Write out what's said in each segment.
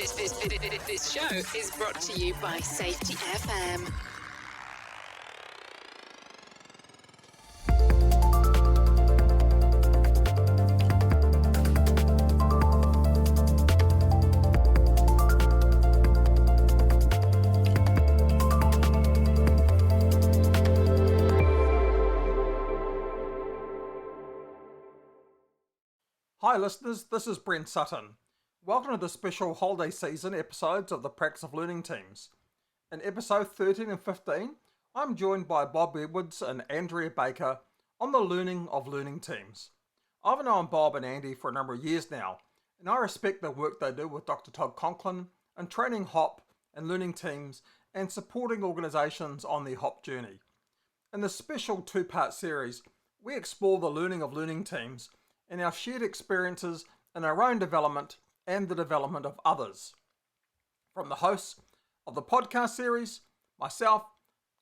This show is brought to you by Safety FM. Hi listeners, this is Brent Sutton. Welcome to the special holiday season episodes of the Practice of Learning Teams. In episode 13 and 15, I'm joined by Bob Edwards and Andrea Baker on the learning of learning teams. I've known Bob and Andy for a number of years now, and I respect the work they do with Dr. Todd Conklin and training HOP and learning teams and supporting organisations on their HOP journey. In this special two-part series, we explore the learning of learning teams and our shared experiences in our own development and the development of others. From the hosts of the podcast series, myself,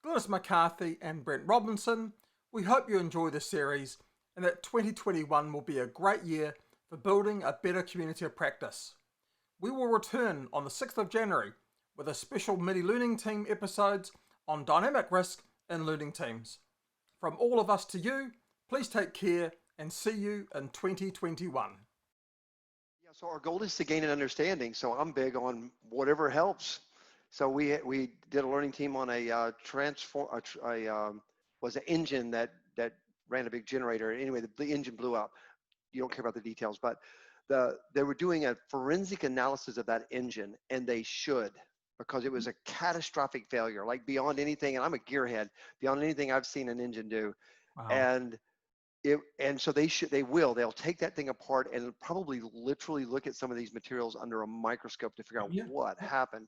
Glynis McCarthy and Brent Robinson, we hope you enjoy this series and that 2021 will be a great year for building a better community of practice. We will return on the 6th of January with a special mini learning team episodes on dynamic risk in learning teams. From all of us to you, please take care and see you in 2021. So our goal is to gain an understanding. So I'm big on whatever helps. So we did a learning team on an engine that ran a big generator. Anyway, the engine blew up. You don't care about the details, but they were doing a forensic analysis of that engine, and they should, because it was a catastrophic failure, like beyond anything. And I'm a gearhead, beyond anything I've seen an engine do. Wow. So they'll take that thing apart and probably literally look at some of these materials under a microscope to figure out what happened.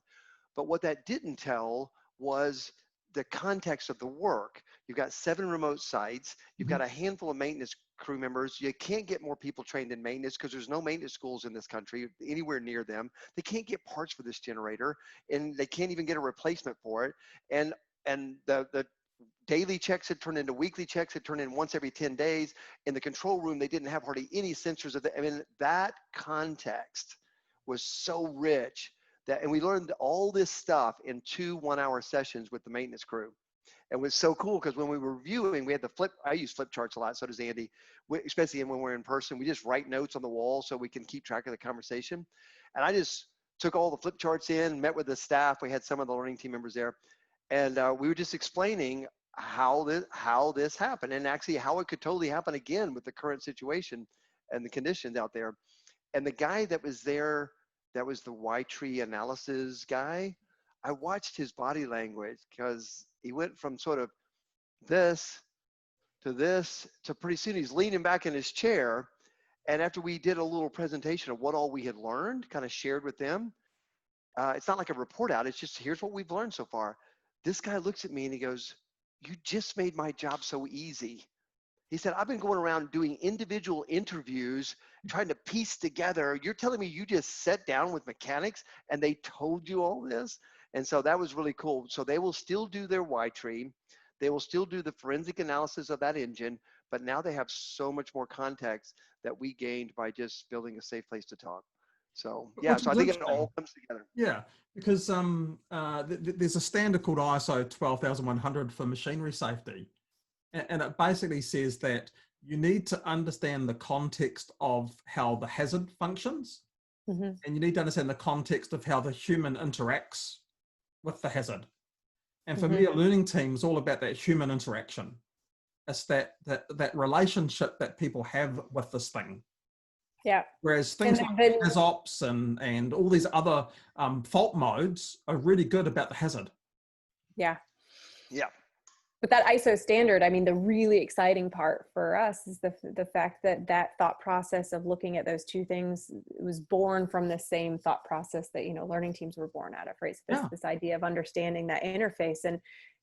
But what that didn't tell was the context of the work. You've got 7 remote sites. You've got a handful of maintenance crew members. You can't get more people trained in maintenance because there's no maintenance schools in this country anywhere near them. They can't get parts for this generator, and they can't even get a replacement for it. And the daily checks had turned into weekly checks, had turned in once every 10 days. In the control room, they didn't have hardly any sensors of that. I mean, that context was so rich and we learned all this stuff in 2 one-hour sessions with the maintenance crew. And it was so cool because when we were reviewing, we had I use flip charts a lot, so does Andy, especially when we're in person. We just write notes on the wall so we can keep track of the conversation. And I just took all the flip charts in, met with the staff. We had some of the learning team members there. And we were just explaining how this happened, and actually how it could totally happen again with the current situation and the conditions out there. And the guy that was there, that was the Y-tree analysis guy, I watched his body language because he went from sort of this to pretty soon he's leaning back in his chair. And after we did a little presentation of what all we had learned, kind of shared with them, it's not like a report out, it's just here's what we've learned so far. This guy looks at me and he goes, "You just made my job so easy." He said, "I've been going around doing individual interviews, trying to piece together. You're telling me you just sat down with mechanics and they told you all this?" And so that was really cool. So they will still do their Y-tree. They will still do the forensic analysis of that engine, but now they have so much more context that we gained by just building a safe place to talk. So yeah, so I think it all comes together. Yeah, because there's a standard called ISO 12100 for machinery safety, and it basically says that you need to understand the context of how the hazard functions, and you need to understand the context of how the human interacts with the hazard. And for me, a learning team is all about that human interaction. It's that relationship that people have with this thing. Yeah. Whereas things like HazOps and all these other fault modes are really good about the hazard. Yeah. Yeah. But that ISO standard, I mean, the really exciting part for us is the fact that thought process of looking at those two things was born from the same thought process that, learning teams were born out of, right? So this idea of understanding that interface.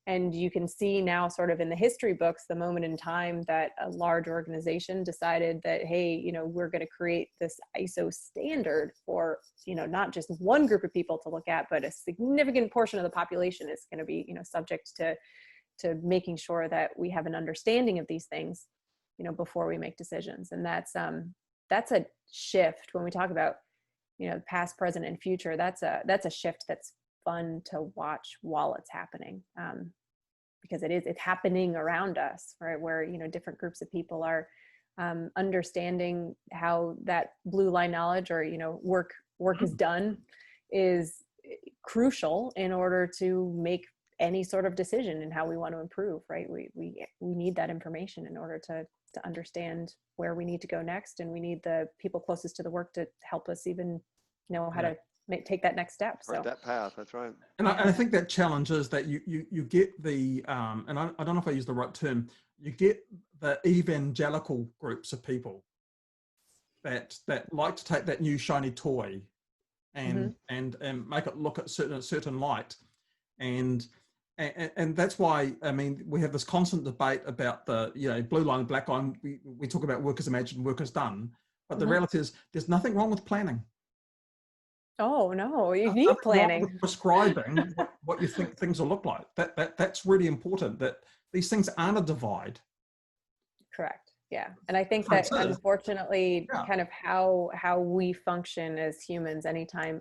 And you can see now sort of in the history books, the moment in time that a large organization decided that, hey, we're going to create this ISO standard for, not just one group of people to look at, but a significant portion of the population is going to be, subject to making sure that we have an understanding of these things, before we make decisions. And that's a shift when we talk about past, present, and future, that's a shift that's fun to watch while it's happening, because it's happening around us, right? Where, different groups of people are understanding how that blue line knowledge, or, work is done, is crucial in order to make any sort of decision in how we want to improve, right? We need that information in order to understand where we need to go next, and we need the people closest to the work to help us even know how to take that next step. So that path, that's right. And I think that challenge is that you get the and I don't know if I use the right term, you get the evangelical groups of people that like to take that new shiny toy and make it look at certain light, and that's why, I mean, we have this constant debate about the blue line, black line. We talk about work as imagined, work as done, but the reality is there's nothing wrong with planning. Oh no, you need Nothing wrong planning. with prescribing what you think things will look like. That's really important. That these things aren't a divide. Correct. Yeah. And I think that, unfortunately, kind of how we function as humans, anytime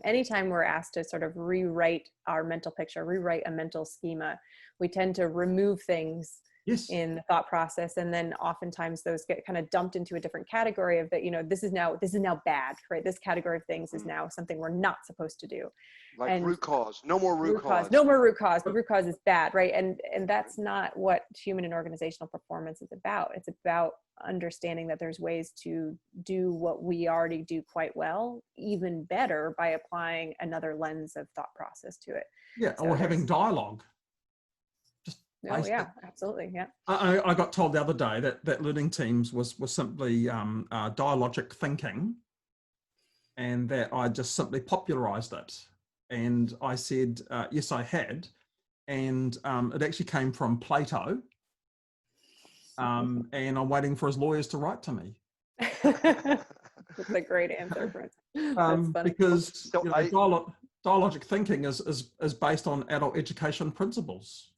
we're asked to sort of rewrite our mental picture, rewrite a mental schema, we tend to remove things in the thought process. And then oftentimes those get kind of dumped into a different category of that, this is now bad, right? This category of things is now something we're not supposed to do. Like root cause, no more root cause. No more root cause. The root cause is bad, right? And that's not what human and organizational performance is about. It's about understanding that there's ways to do what we already do quite well, even better, by applying another lens of thought process to it. Yeah, so, or having dialogue. Oh yeah, absolutely. Yeah. I got told the other day that learning teams was simply dialogic thinking, and that I just simply popularized it. And I said, yes, I had. And it actually came from Plato. And I'm waiting for his lawyers to write to me. That's a great answer, Brent. That's funny. Because dialogic thinking is based on adult education principles,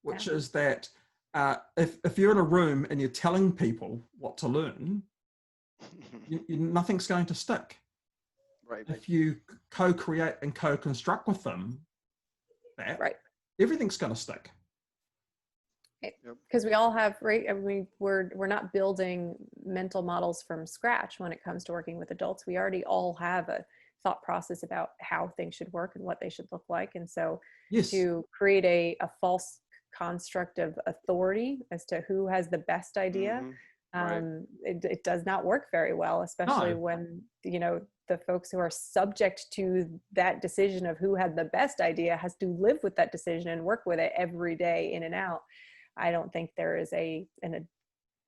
which is that if you're in a room and you're telling people what to learn, nothing's going to stick. Right. If you co-create and co-construct with them, everything's going to stick. Because we all have, right? I mean, we're not building mental models from scratch when it comes to working with adults. We already all have a thought process about how things should work and what they should look like. And so to create a false construct of authority as to who has the best idea, it does not work very well, especially when, the folks who are subject to that decision of who had the best idea has to live with that decision and work with it every day in and out. I don't think there is a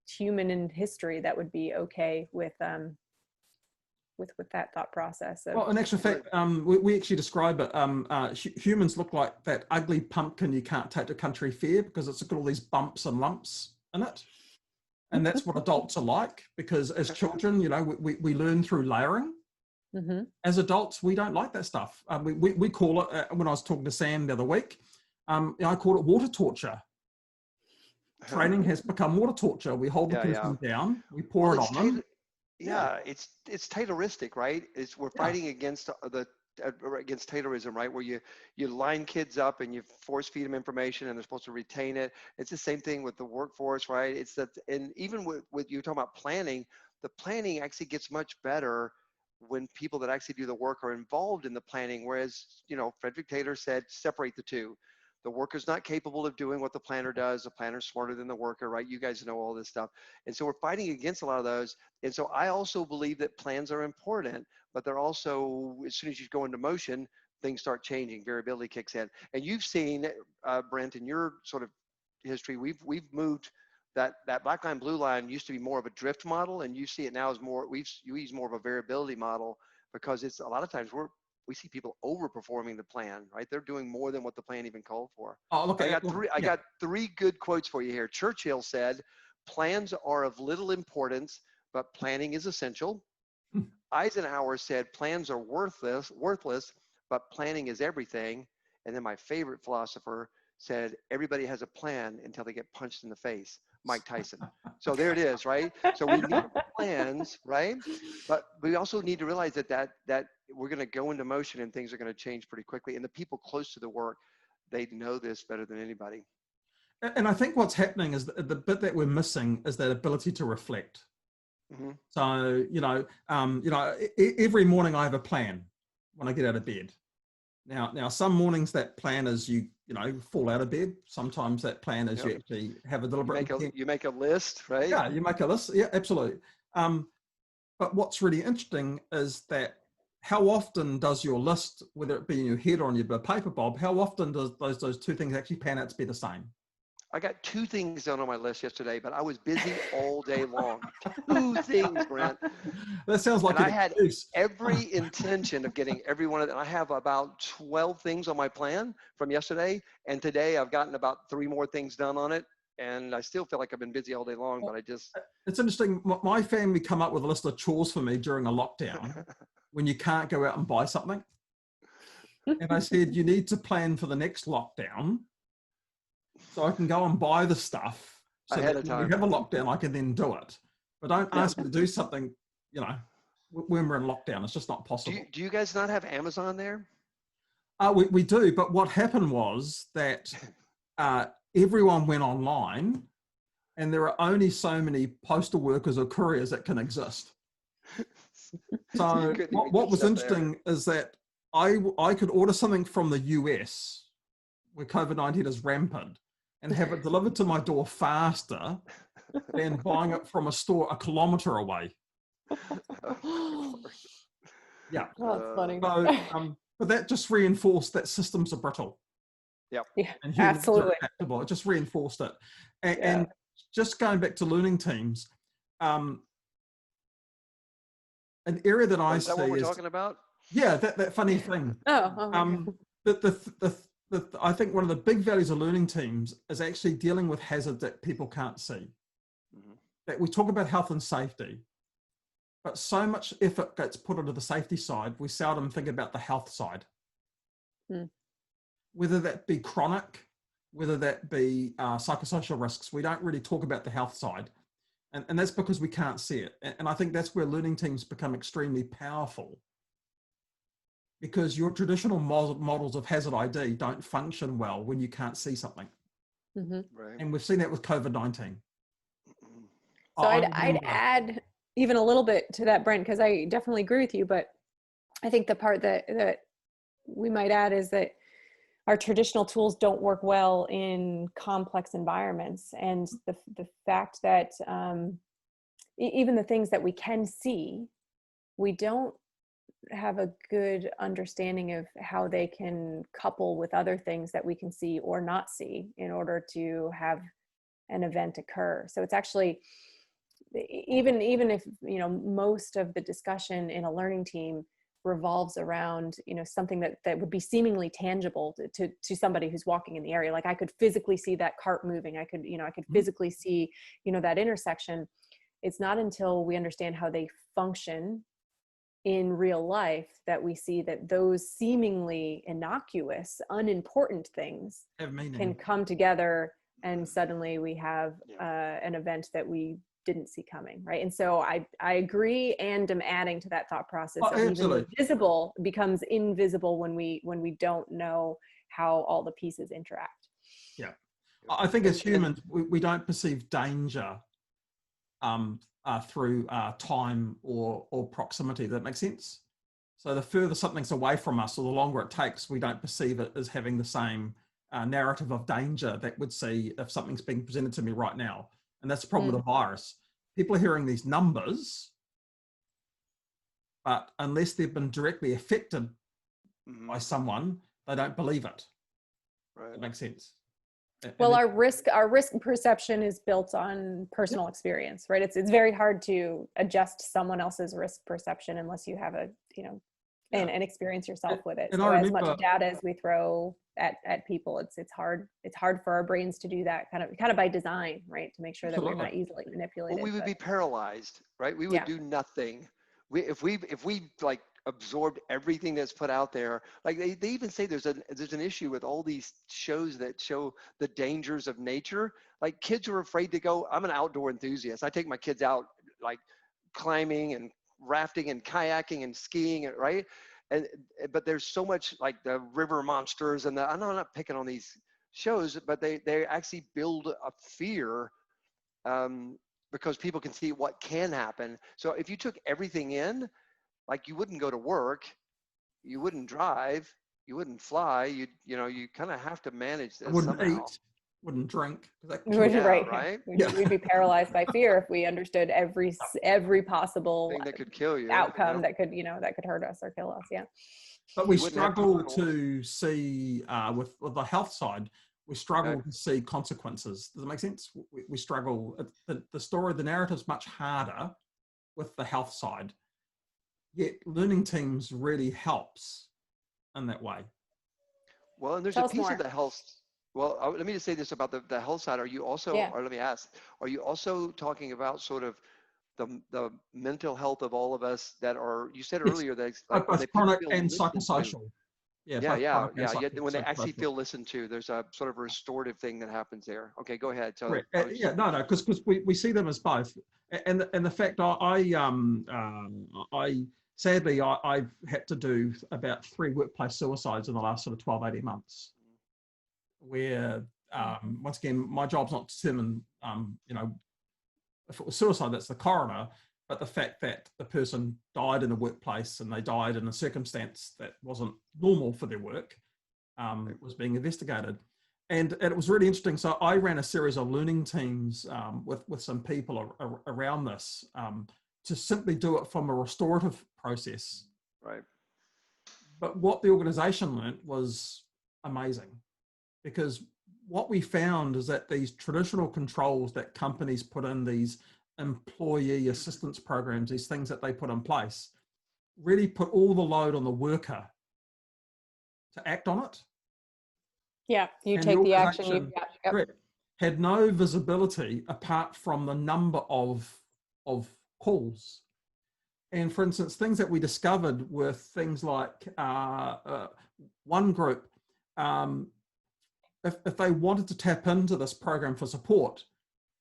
human in history that would be okay with that thought process. Well, in actual fact, we actually describe it. Humans look like that ugly pumpkin you can't take to country fair because it's got all these bumps and lumps in it. And that's what adults are like, because as children, we learn through layering. As adults, we don't like that stuff. We call it, when I was talking to Sam the other week, I call it water torture. Training has become water torture. We hold the person down, we pour it on them. It's Tayloristic, right? We're fighting against against Taylorism, right? Where you line kids up and you force feed them information and they're supposed to retain it. It's the same thing with the workforce, right? It's that, and even with you talking about planning, the planning actually gets much better when people that actually do the work are involved in the planning. Whereas, Frederick Taylor said, separate the two. The worker's not capable of doing what the planner does. The planner's smarter than the worker, right? You guys know all this stuff. And so we're fighting against a lot of those. And so I also believe that plans are important, but they're also, as soon as you go into motion, things start changing, variability kicks in. And you've seen, Brent, in your sort of history, we've moved that black line, blue line used to be more of a drift model, and you see it now as you use more of a variability model, because it's a lot of times we see people overperforming the plan, right? They're doing more than what the plan even called for. Oh, look, I got three good quotes for you here. Churchill said, "Plans are of little importance, but planning is essential." Eisenhower said, "Plans are worthless, but planning is everything." And then my favorite philosopher said, "Everybody has a plan until they get punched in the face." Mike Tyson. So there it is, right? So we need plans, right? But we also need to realize that we're going to go into motion and things are going to change pretty quickly. And the people close to the work, they know this better than anybody. And I think what's happening is the bit that we're missing is that ability to reflect. Mm-hmm. So, every morning I have a plan when I get out of bed. Now, some mornings that plan is you fall out of bed. Sometimes that plan is you actually have a deliberate. You make a list, right? Yeah, you make a list. Yeah, absolutely. But what's really interesting is that how often does your list, whether it be in your head or on your paper, Bob, how often does those two things actually pan out to be the same? I got 2 things done on my list yesterday, but I was busy all day long. 2 things, Brent. That sounds like I had every intention of getting every one of them. I have about 12 things on my plan from yesterday, and today I've gotten about 3 more things done on it, and I still feel like I've been busy all day long, but I just... It's interesting. My family come up with a list of chores for me during a lockdown when you can't go out and buy something. And I said, you need to plan for the next lockdown, so I can go and buy the stuff. So ahead that of when we time. have a lockdown, I can then do it. But don't ask me to do something, when we're in lockdown. It's just not possible. Do you guys not have Amazon there? We do, but what happened was that everyone went online, and there are only so many postal workers or couriers that can exist. So what was interesting is that I could order something from the US, where COVID-19 is rampant, and have it delivered to my door faster than buying it from a store a kilometer away. Yeah. Oh, that's funny. So, but that just reinforced that systems are brittle. Yep. Yeah, And humans absolutely. are adaptable. It just reinforced it. And just going back to learning teams, an area that I see is... Is that what we're talking about? Yeah, that funny thing. I think one of the big values of learning teams is actually dealing with hazards that people can't see. Mm-hmm. That we talk about health and safety, but so much effort gets put into the safety side, we seldom think about the health side. Mm. Whether that be chronic, whether that be psychosocial risks, we don't really talk about the health side. And that's because we can't see it. And I think that's where learning teams become extremely powerful, because your traditional models of hazard ID don't function well when you can't see something. Mm-hmm. Right. And we've seen that with COVID-19. So I'd add even a little bit to that, Brent, because I definitely agree with you, but I think the part that we might add is that our traditional tools don't work well in complex environments. And the fact that even the things that we can see, we don't have a good understanding of how they can couple with other things that we can see or not see in order to have an event occur. So it's actually, even if, most of the discussion in a learning team revolves around, something that would be seemingly tangible to somebody who's walking in the area. Like I could physically see that cart moving. I could physically see, that intersection. It's not until we understand how they function in real life that we see that those seemingly innocuous, unimportant things can come together, and suddenly we have an event that we didn't see coming, right? And so I agree, and am adding to that thought process that even the visible becomes invisible when we don't know how all the pieces interact. Yeah, I think as humans we don't perceive danger through time or proximity. That makes sense. So the further something's away from us, or the longer it takes, we don't perceive it as having the same narrative of danger that would see if something's being presented to me right now. And that's the problem with a virus. People are hearing these numbers, but unless they've been directly affected by someone, they don't believe it. Right. That makes sense. Well, our risk perception is built on personal experience, right? It's very hard to adjust someone else's risk perception unless you have and experience yourself with it. So as much data as we throw at people, it's hard for our brains to do that kind of by design, right? To make sure that we're not easily manipulated. Well, we would be paralyzed, right? We would do nothing. If we like absorbed everything that's put out there. Like they even say there's an issue with all these shows that show the dangers of nature. Like kids are afraid to go. I'm an outdoor enthusiast. I take my kids out like climbing and rafting and kayaking and skiing, right? And but there's so much like the river monsters and I'm not picking on these shows, but they actually build a fear because people can see what can happen. So if you took everything in, like you wouldn't go to work, you wouldn't drive, you wouldn't fly, you kind of have to manage I this wouldn't somehow. eat, wouldn't drink. That Right. Yeah, Right. right. We'd be paralyzed by fear if we understood every possible Thing that could kill you. outcome that could hurt us or kill us. Yeah. But we You wouldn't have struggle tunnels. to see, with the health side, we struggle to see consequences. Does it make sense? We struggle. The story, the narrative's much harder with the health side. Yet learning teams really helps in that way. Well, and there's Tell a us piece more. of the health. Well, let me just say this about the health side. Are you also, or let me ask, are you also talking about sort of the mental health of all of us that are, you said Yes. earlier that like when Both they chronic feel and listened to. psychosocial. Yeah, when they actually feel listened to, there's a sort of restorative thing that happens there. Okay, go ahead. So because we see them as both, and the fact sadly I've had to do about 3 workplace suicides in the last sort of 12, 18 months, where once again my job's not determined, if it was suicide that's the coroner, but the fact that the person died in the workplace and they died in a circumstance that wasn't normal for their work was being investigated. And it was really interesting. So I ran a series of learning teams with some people around this to simply do it from a restorative process. Right. But what the organization learned was amazing, because what we found is that these traditional controls that companies put in, these employee assistance programs, these things that they put in place, really put all the load on the worker to act on it. Yeah, you And take the action. Correct, had no visibility apart from the number of calls. And for instance, things that we discovered were things like one group, if they wanted to tap into this program for support,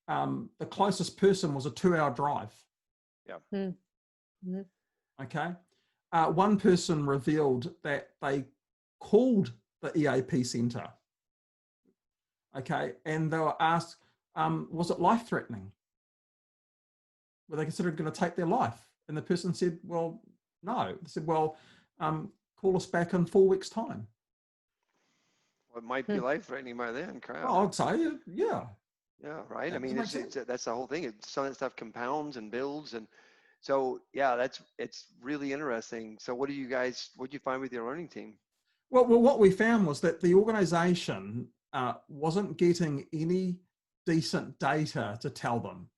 the closest person was a 2-hour drive. Yeah. Mm-hmm. Okay. One person revealed that they called the EAP center. Okay. And they were asked, was it life-threatening? Were they considered going to take their life? And the person said, well, no. They said, well, call us back in 4 weeks' time. Well, it might be life-threatening by then, crap. Well, I'd say, yeah. Yeah, right. Yeah, I mean, that's the whole thing. Some of that stuff compounds and builds, and so yeah, it's really interesting. So, what do you find with your learning team? Well, what we found was that the organization wasn't getting any decent data to tell them.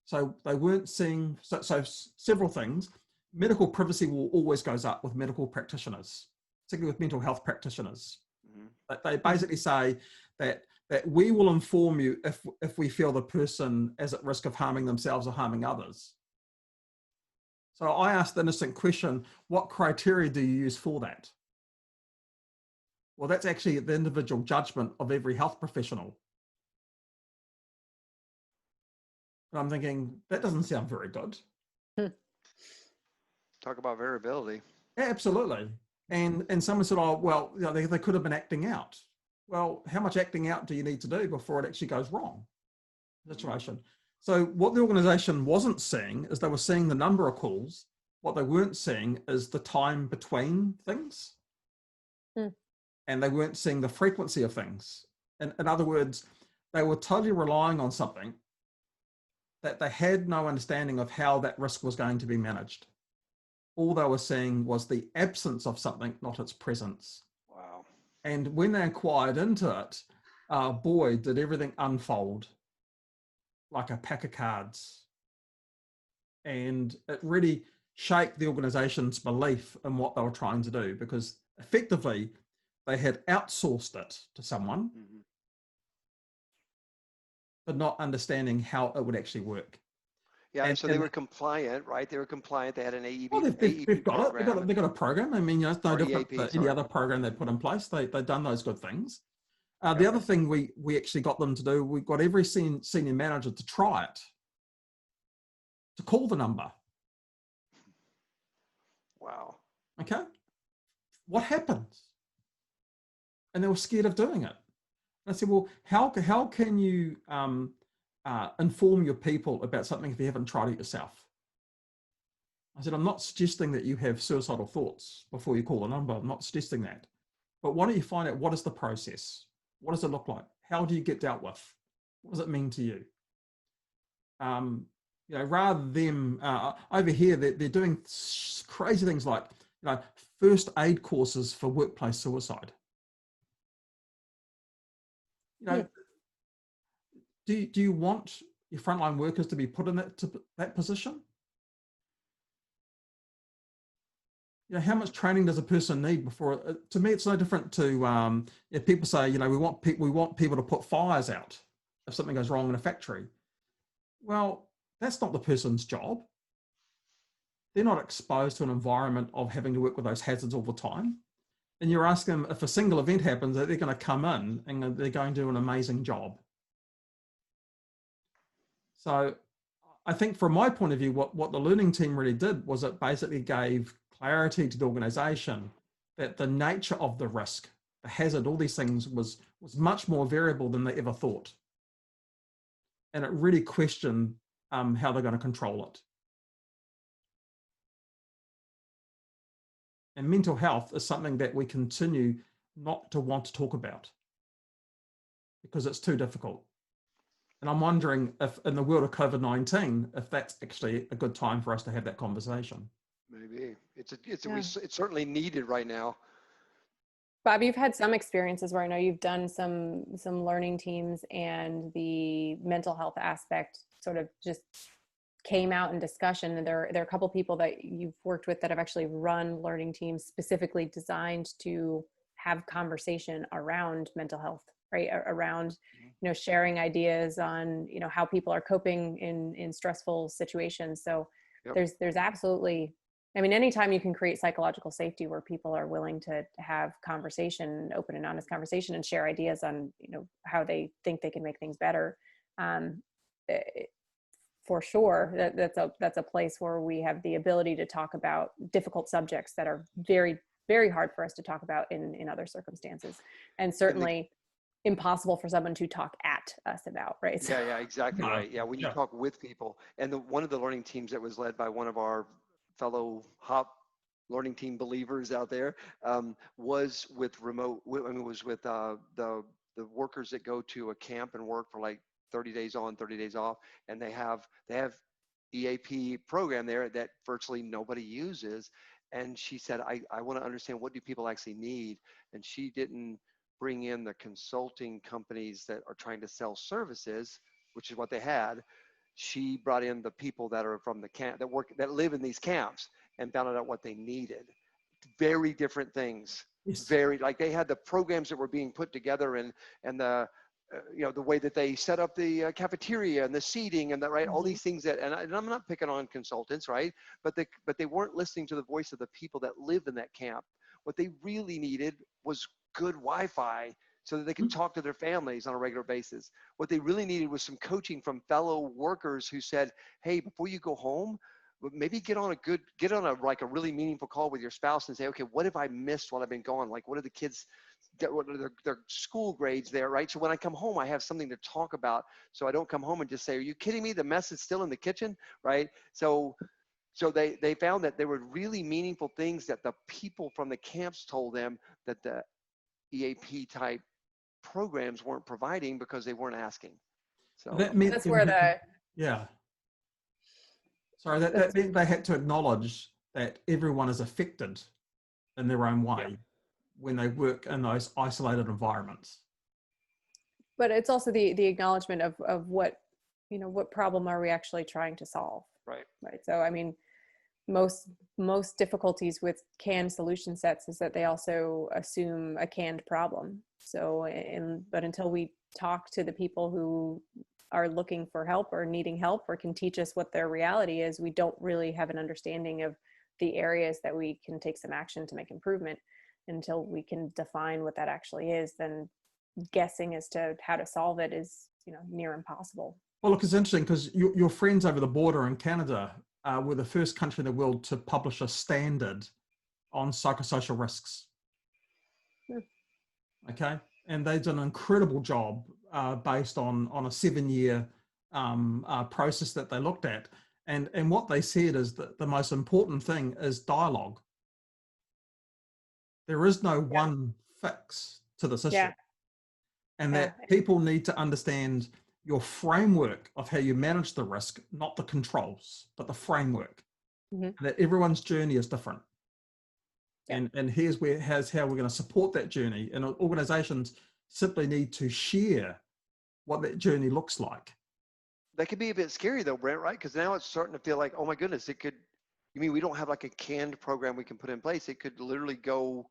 So they weren't seeing, so several things. Medical privacy will always goes up with medical practitioners, particularly with mental health practitioners. Mm-hmm. They basically say that we will inform you if we feel the person is at risk of harming themselves or harming others. So I asked the innocent question, what criteria do you use for that? Well, that's actually the individual judgment of every health professional. And I'm thinking, that doesn't sound very good. Talk about variability. Yeah, absolutely. And someone said, oh, well, they could have been acting out. Well, how much acting out do you need to do before it actually goes wrong? Situation. So what the organization wasn't seeing is they were seeing the number of calls. What they weren't seeing is the time between things. And they weren't seeing the frequency of things. And in other words, they were totally relying on something that they had no understanding of how that risk was going to be managed. All they were seeing was the absence of something, not its presence. Wow. And when they inquired into it, boy, did everything unfold like a pack of cards. And it really shaped the organization's belief in what they were trying to do, because effectively they had outsourced it to someone, but not understanding how it would actually work. Yeah, And, so they and were compliant, right? They were compliant. They had an well, AEP they've got it. program, They've got a program. I mean, it's no or different EAP, than any sorry. other program they put in place. They've done those good things. The Yep. other thing we actually got them to do, we got every senior manager to try it, to call the number. Wow. Okay, what happens? And they were scared of doing it. And I said, well, how can you inform your people about something if you haven't tried it yourself? I said, I'm not suggesting that you have suicidal thoughts before you call a number. I'm not suggesting that. But why don't you find out what is the process? What does it look like? How do you get dealt with? What does it mean to you? Rather than over here, they're doing crazy things like, first aid courses for workplace suicide. Do you want your frontline workers to be put in that position? How much training does a person need before? To me, it's no different to if people say, we want people to put fires out if something goes wrong in a factory. Well, that's not the person's job. They're not exposed to an environment of having to work with those hazards all the time. And you're asking them if a single event happens that they're going to come in and they're going to do an amazing job. So I think from my point of view, what the learning team really did was it basically gave clarity to the organization that the nature of the risk, the hazard, all these things was much more variable than they ever thought. And it really questioned how they're going to control it. And mental health is something that we continue not to want to talk about because it's too difficult. And I'm wondering if in the world of COVID-19, if that's actually a good time for us to have that conversation. Maybe it's certainly needed right now. Bob, you've had some experiences where I know you've done some learning teams and the mental health aspect sort of just came out in discussion. And there are a couple people that you've worked with that have actually run learning teams specifically designed to have conversation around mental health, right? Around, sharing ideas on, how people are coping in stressful situations. So yep. There's absolutely, anytime you can create psychological safety where people are willing to have conversation, open and honest conversation, and share ideas on, how they think they can make things better. For sure, that's a place where we have the ability to talk about difficult subjects that are very, very hard for us to talk about in other circumstances, and certainly impossible for someone to talk at us about, right? So, yeah, exactly right. Yeah, when you talk with people, and one of the learning teams that was led by one of our fellow HOP learning team believers out there was with remote. Was with the workers that go to a camp and work for like 30 days on, 30 days off, and they have EAP program there that virtually nobody uses. And she said, I want to understand, what do people actually need? And she didn't bring in the consulting companies that are trying to sell services, which is what they had. She brought in the people that are from the camp that live in these camps and found out what they needed. Very different things. Yes. Very, like, they had the programs that were being put together and the the way that they set up the cafeteria and the seating and that, right? Mm-hmm. All these things and I'm not picking on consultants, right? But they weren't listening to the voice of the people that lived in that camp. What they really needed was good Wi-Fi so that they could talk to their families on a regular basis. What they really needed was some coaching from fellow workers who said, hey, before you go home, maybe get on a really meaningful call with your spouse and say, okay, what have I missed while I've been gone? Like, what are the kids, what are their school grades there, right? So when I come home, I have something to talk about. So I don't come home and just say, are you kidding me? The mess is still in the kitchen, right? So they found that there were really meaningful things that the people from the camps told them that the EAP type programs weren't providing because they weren't asking. So that's where that meant they had to acknowledge that everyone is affected in their own way when they work in those isolated environments. But it's also the acknowledgement of what problem are we actually trying to solve? Right. So most difficulties with canned solution sets is that they also assume a canned problem. So but until we talk to the people who are looking for help or needing help or can teach us what their reality is, we don't really have an understanding of the areas that we can take some action to make improvement. Until we can define what that actually is, then guessing as to how to solve it is, near impossible. Well, look, it's interesting because your friends over the border in Canada were the first country in the world to publish a standard on psychosocial risks. Okay, and they did an incredible job based on a 7-year process that they looked at, and what they said is that the most important thing is dialogue. There is no one fix to this issue, and that people need to understand your framework of how you manage the risk, not the controls, but the framework. And that everyone's journey is different. And here's how we're going to support that journey. And organizations simply need to share what that journey looks like. That could be a bit scary though, Brent, right? Because now it's starting to feel like, oh my goodness, you mean we don't have like a canned program we can put in place? It could literally go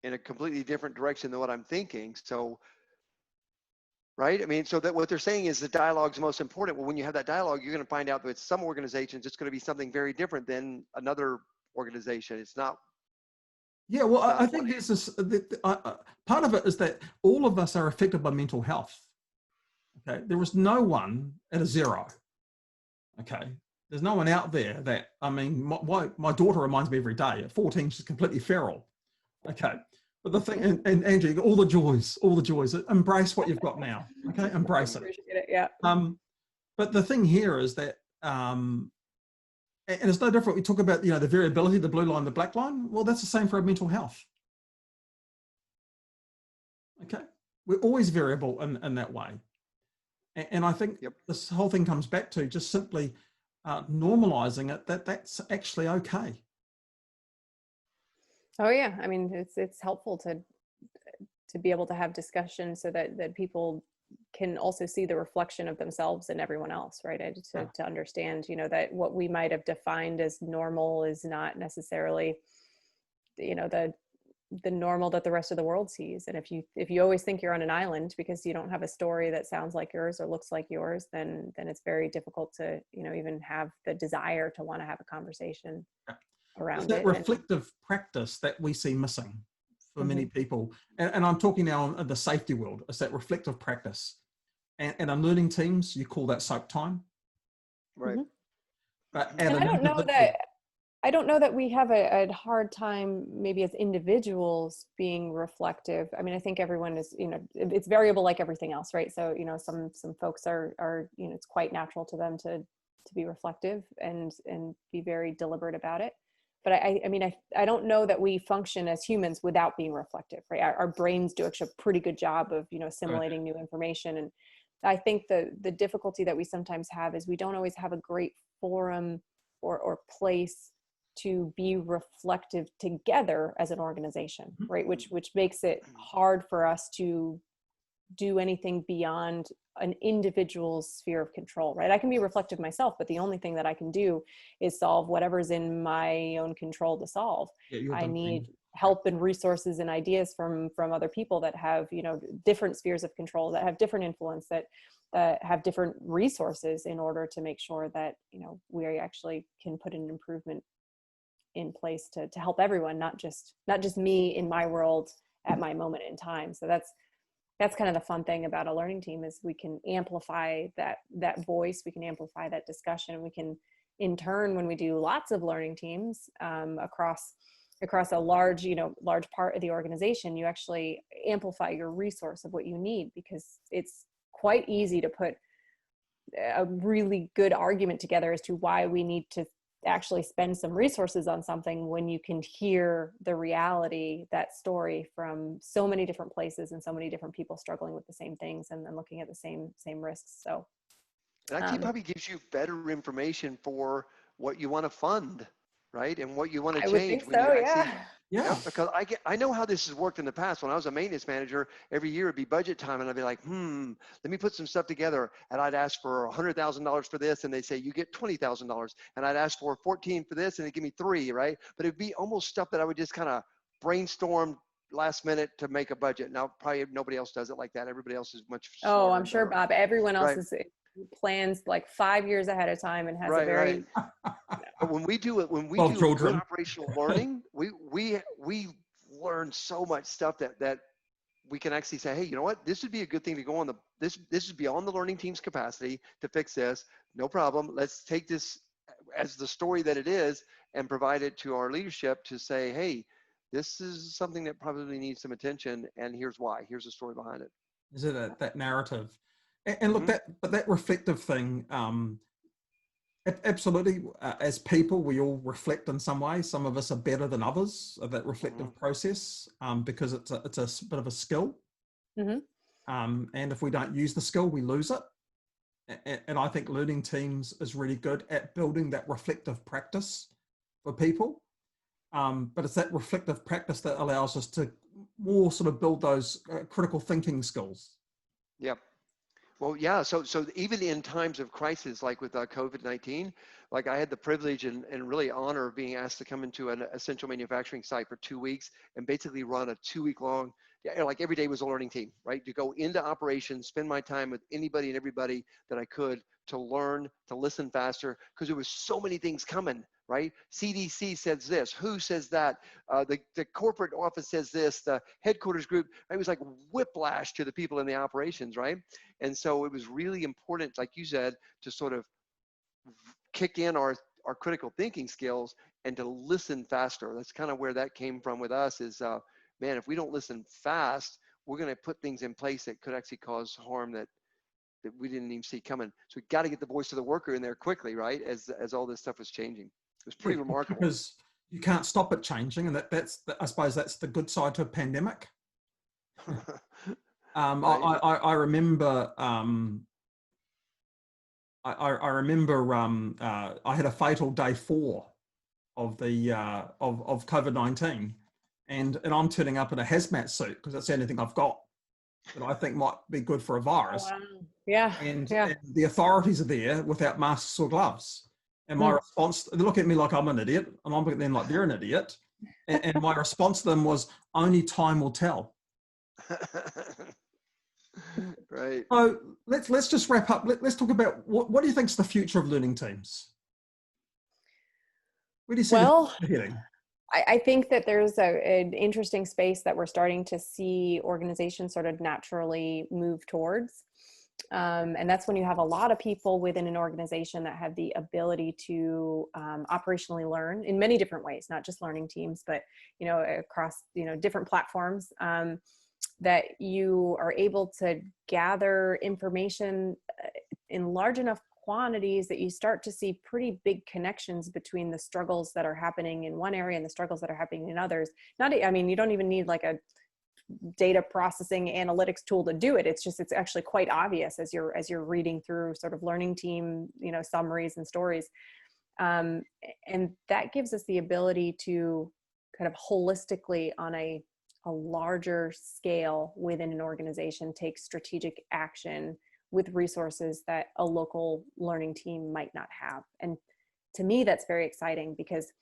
in a completely different direction than what I'm thinking. So, right? I mean, so that what they're saying is the dialogue's most important. Well, when you have that dialogue, you're going to find out that with some organizations, it's going to be something very different than another organization. It's not. Yeah, well, I think there's this, part of it is that all of us are affected by mental health. Okay, there is no one at a zero. Okay, there's no one out there that, I mean, my daughter reminds me every day, at 14, she's completely feral. Okay, but the thing, and Andrea, all the joys, embrace what you've got now. Okay, embrace it. Appreciate it, yeah. But the thing here is that, and it's no different. We talk about, the variability, the blue line, the black line. Well, that's the same for our mental health. Okay, we're always variable in that way. And I think this whole thing comes back to just simply normalizing it, that's actually okay. Oh yeah, I mean, it's helpful to be able to have discussion so that people can also see the reflection of themselves and everyone else, right? To understand, that what we might have defined as normal is not necessarily, the normal that the rest of the world sees. And if you always think you're on an island because you don't have a story that sounds like yours or looks like yours, then it's very difficult to, even have the desire to want to have a conversation around it's that it. Reflective practice that we see missing for many people. And I'm talking now in the safety world. It's that reflective practice. And on learning teams, you call that soak time. Right. But and I don't know that we have a hard time maybe as individuals being reflective. I mean, I think everyone is, it's variable like everything else, right? So, some folks are, it's quite natural to them to be reflective and be very deliberate about it. But I don't know that we function as humans without being reflective, right? Our brains do actually a pretty good job of, assimilating new information. And I think the difficulty that we sometimes have is we don't always have a great forum or place to be reflective together as an organization, right? Which makes it hard for us to do anything beyond an individual's sphere of control, right? I can be reflective myself, but the only thing that I can do is solve whatever's in my own control to solve. I need help and resources and ideas from other people that have, different spheres of control, that have different influence, that have different resources in order to make sure that, we actually can put an improvement in place to help everyone, not just me in my world at my moment in time. So that's kind of the fun thing about a learning team is we can amplify that voice, we can amplify that discussion, and we can, in turn, when we do lots of learning teams across a large part of the organization, you actually amplify your resource of what you need, because it's quite easy to put a really good argument together as to why we need to actually spend some resources on something when you can hear the reality, that story from so many different places and so many different people struggling with the same things and then looking at the same risks. So that actually probably gives you better information for what you want to fund, right? And what you want to change. I would think when so, you actually, yeah. Because I know how this has worked in the past. When I was a maintenance manager, every year it'd be budget time, and I'd be like, let me put some stuff together. And I'd ask for $100,000 for this, and they'd say you get $20,000. And I'd ask for 14 for this, and they'd give me 3, right? But it'd be almost stuff that I would just kind of brainstorm last minute to make a budget. Now probably nobody else does it like that. Everybody else is much smarter. I'm sure, Bob. Everyone else is plans like 5 years ahead of time and has a Right, very right. But when we do it, when we Well, do good children. operational learning, we learn so much stuff that we can actually say, hey, you know what? This would be a good thing to go on the this is beyond the learning team's capacity to fix this. No problem. Let's take this as the story that it is and provide it to our leadership to say, hey, this is something that probably needs some attention, and here's why. Here's the story behind it. Is it that narrative? And look, that reflective thing, absolutely. As people, we all reflect in some way. Some of us are better than others at that reflective process, because it's a bit of a skill. And if we don't use the skill, we lose it. And I think learning teams is really good at building that reflective practice for people. But it's that reflective practice that allows us to more sort of build those critical thinking skills. Yep. Well, yeah. So even in times of crisis, like with COVID-19, like I had the privilege and really honor of being asked to come into an essential manufacturing site for 2 weeks and basically run a 2-week long, like every day was a learning team, right? To go into operations, spend my time with anybody and everybody that I could to learn, to listen faster, because there was so many things coming, right? CDC says this, who says that, the corporate office says this, the headquarters group, it was like whiplash to the people in the operations, right? And so it was really important, like you said, to sort of kick in our critical thinking skills and to listen faster. That's kind of where that came from with us is, man, if we don't listen fast, we're going to put things in place that could actually cause harm that we didn't even see coming. So we got to get the voice of the worker in there quickly, right? As all this stuff was changing. It was pretty remarkable. Because you can't stop it changing. And that's I suppose that's the good side to a pandemic. Right. I remember, I remember I had a fatal day 4 of the of COVID-19, and I'm turning up in a hazmat suit because that's the only thing I've got that I think might be good for a virus. Oh, wow. Yeah. And the authorities are there without masks or gloves. And my response, they look at me like I'm an idiot, and I'm looking at them like they're an idiot. And my response to them was, only time will tell. Right. So let's just wrap up. Let's talk about what do you think is the future of learning teams? Where do you see the future heading? I think that there's an interesting space that we're starting to see organizations sort of naturally move towards. And that's when you have a lot of people within an organization that have the ability to operationally learn in many different ways, not just learning teams, but, across, different platforms, that you are able to gather information in large enough quantities that you start to see pretty big connections between the struggles that are happening in one area and the struggles that are happening in others. You don't even need like a data processing analytics tool to do it. It's actually quite obvious as you're reading through sort of learning team, summaries and stories. And that gives us the ability to kind of holistically on a larger scale within an organization take strategic action with resources that a local learning team might not have. And to me, that's very exciting because,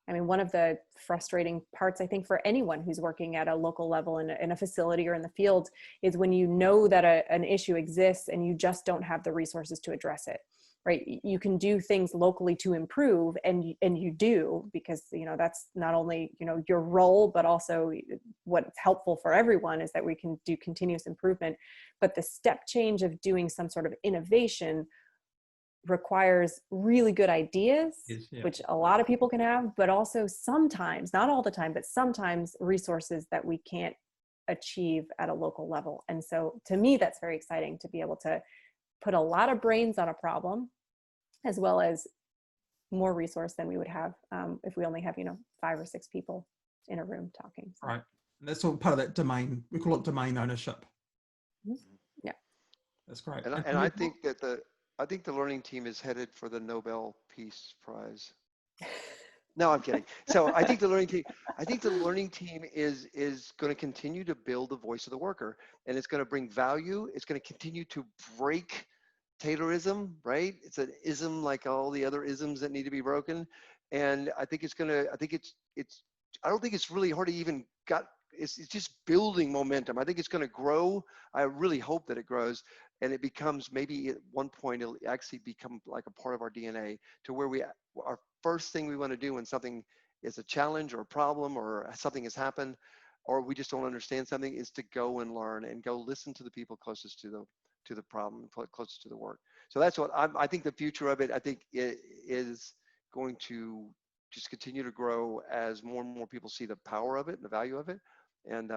one of the frustrating parts, I think, for anyone who's working at a local level in a facility or in the field is when you know that an issue exists and you just don't have the resources to address it, right? You can do things locally to improve, and you do, because, that's not only, your role, but also what's helpful for everyone is that we can do continuous improvement. But the step change of doing some sort of innovation requires really good ideas, which a lot of people can have, but also sometimes, not all the time, but sometimes resources that we can't achieve at a local level. And so to me, that's very exciting to be able to put a lot of brains on a problem, as well as more resource than we would have if we only have, 5 or 6 people in a room talking. So. Right. And that's all part of that domain. We call it domain ownership. Yeah. That's great. And I think that the learning team is headed for the Nobel Peace Prize. No, I'm kidding. So I think the learning team is going to continue to build the voice of the worker, and it's going to bring value. It's going to continue to break Taylorism, right? It's an ism like all the other isms that need to be broken. And I think I don't think it's really hard to even it's just building momentum. I think it's going to grow. I really hope that it grows, and it becomes, maybe at one point it'll actually become like a part of our DNA, to where our first thing we want to do when something is a challenge or a problem or something has happened, or we just don't understand something, is to go and learn and go listen to the people closest to the problem, closest to the work. So that's what I think the future of it, I think it is going to just continue to grow as more and more people see the power of it and the value of it. And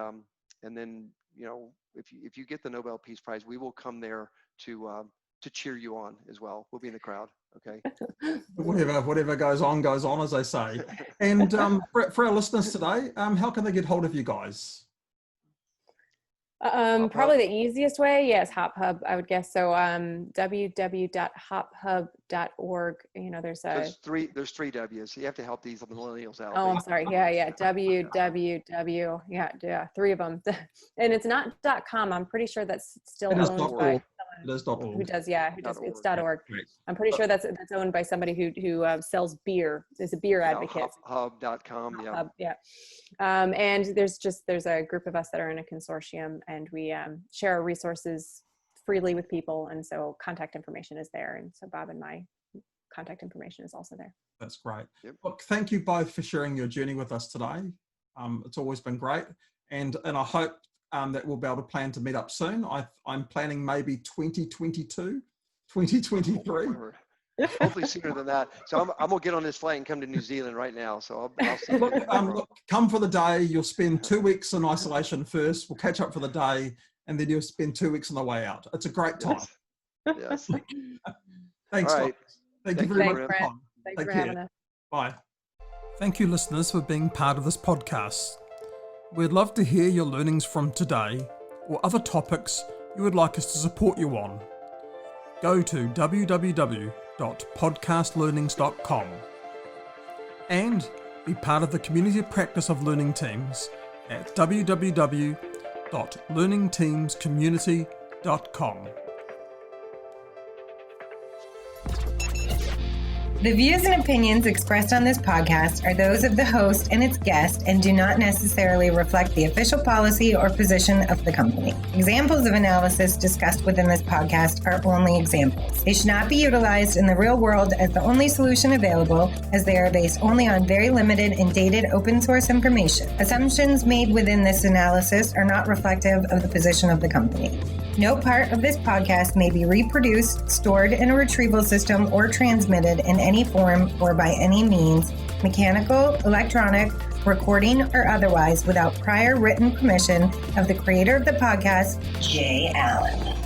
then, you know, if you get the Nobel Peace Prize, we will come there to cheer you on as well. We'll be in the crowd. Okay. Whatever goes on, as they say. And for our listeners today, how can they get hold of you guys? Probably the easiest way, yes, HopHub, I would guess. So www.hophub.org. You know, there's three W's. You have to help these millennials out. Oh, I'm sorry. Yeah. www. Yeah. Three of them. And it's not .com. I'm pretty sure that's still owned by someone. It is .org. Who does? Yeah. It's .org. Right. I'm pretty sure that's owned by somebody who sells beer. Is a beer advocate. Hub.com. Yeah. Hub, yeah. And there's a group of us that are in a consortium, and we share our resources freely with people. And so contact information is there. And so Bob and my contact information is also there. That's great. Yep. Look, thank you both for sharing your journey with us today. It's always been great. And I hope that we'll be able to plan to meet up soon. I'm planning maybe 2022, 2023. Hopefully sooner than that. So I'm gonna get on this flight and come to New Zealand right now. So I'll see you. Look, come for the day. You'll spend 2 weeks in isolation first. We'll catch up for the day, and then you'll spend 2 weeks on the way out. It's a great time. Yes. Thanks, All right. Thank you very much. Brent. Thanks for having us. Bye. Thank you, listeners, for being part of this podcast. We'd love to hear your learnings from today or other topics you would like us to support you on. Go to www.podcastlearnings.com and be part of the community practice of learning teams at www.learningteamscommunity.com. The views and opinions expressed on this podcast are those of the host and its guest and do not necessarily reflect the official policy or position of the company. Examples of analysis discussed within this podcast are only examples. They should not be utilized in the real world as the only solution available, as they are based only on very limited and dated open source information. Assumptions made within this analysis are not reflective of the position of the company. No part of this podcast may be reproduced, stored in a retrieval system, or transmitted in any form or by any means, mechanical, electronic, recording, or otherwise, without prior written permission of the creator of the podcast, Jay Allen.